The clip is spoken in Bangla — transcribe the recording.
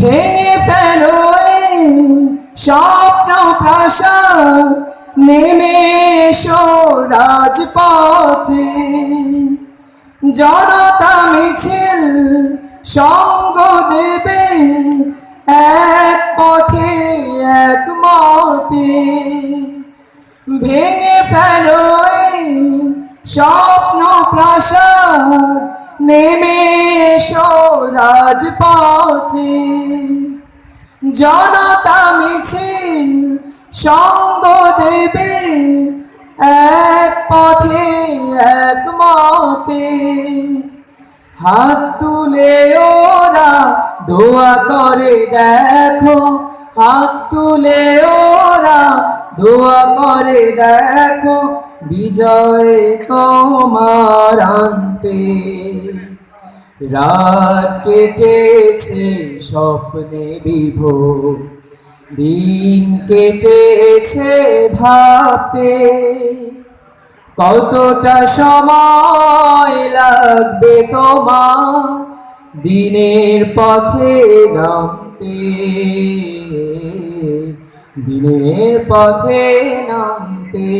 ভেঙে ফেলো এই স্বপ্ন প্রাসাদ, নেমে এসো রাজপথে। জনতা মিছিল সঙ্গ দেবে এক পথে এক মতে। ভেঙে ফেলো এই স্বপ্ন প্রাসাদ, নেমে এসো রাজপথে। জনতা মিছিল সঙ্গ দেবে এক পথে এক মতে। হাত তুলে ওরা দোয়া করে দেখো, হাত তুলে ওরা দোয়া করে দেখো, বিজয় তোমার আনতে। রাত কেটেছে স্বপ্নে বিভোর, দিন কেটেছে ভাবতে। কতটা সময় লাগবে তোমার দিনের পথে নামতে, দিনের পথে নামতে।